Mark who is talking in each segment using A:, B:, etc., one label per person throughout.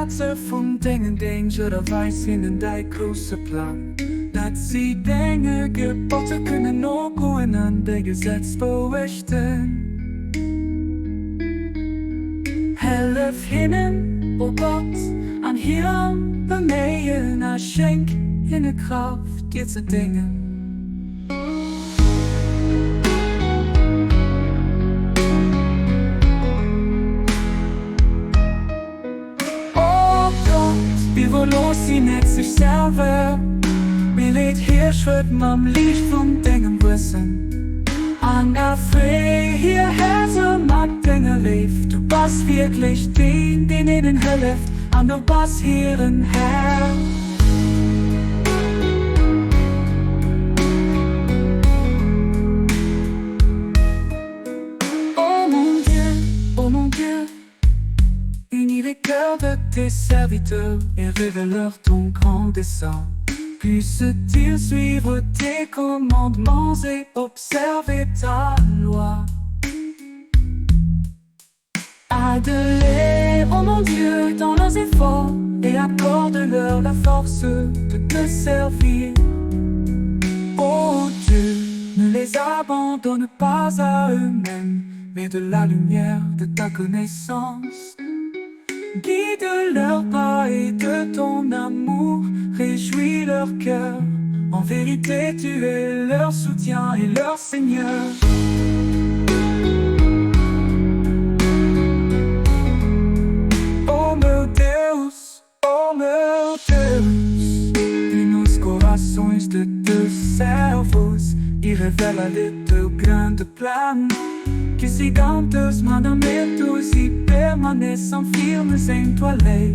A: hearts are from dingen danger of ice in en die große Plan. Dat sie Dinge Gebote können nur gehen an der Gesetz bewachten. Helf hinnen, o Gott, an Hirn bemeien, a schenk hinne Kraft, dir zu dingen. Wir wollen los sie nicht sich selber. Mir leid hier schwört mam Licht von Dingen wissen. An der Frei hier Herze mag Dinge lebt. Du bist wirklich den ihnen hilft. An du bist hier ein Herr. Oh mon Dieu. Unis les cœurs de tes serviteurs et révèle-leur ton grand dessein. Puissent-ils suivre tes commandements et observer ta loi? Aide-les, oh mon Dieu, dans leurs efforts et accorde-leur la force de te servir. Oh Dieu, ne les abandonne pas à eux-mêmes, mais de la lumière de ta connaissance. Guide leurs pas et de ton amour, réjouis leur cœur. En vérité, tu es leur soutien et leur Seigneur. Oh meu Deus, de nos corações de teus servos e revela-lhe teu grande plano. Que sigam teus mandamentos e permaneçam firmes em tua lei.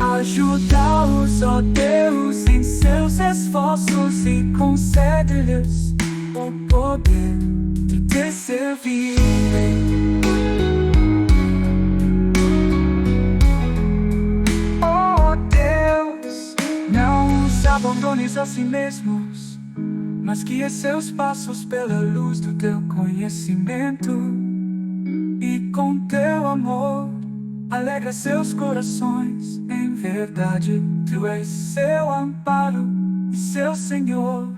A: Ajuda-os, ó Deus, em seus esforços e concede-lhes o poder de te servirem. Oh Deus, não os abandones a si mesmos, mas guia seus passos pela luz do teu conhecimento. E com teu amor alegra seus corações. Em verdade, tu és seu amparo e seu Senhor.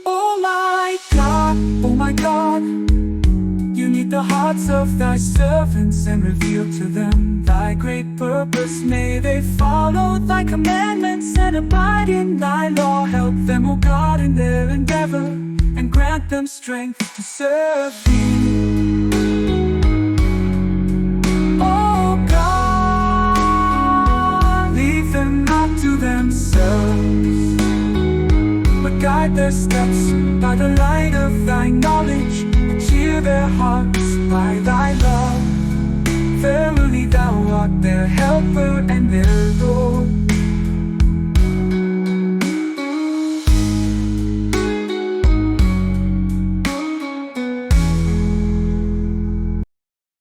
A: Oh my God, you need the hearts of thy servants and reveal to them thy great purpose. May they follow thy commandments and abide in thy law. Help them, O God, in their endeavor, and grant them strength to serve thee. Oh God, leave them not to themselves, but guide their steps by the light of thy knowledge, and cheer their hearts by thy love. Verily thou art their helper and their Lord.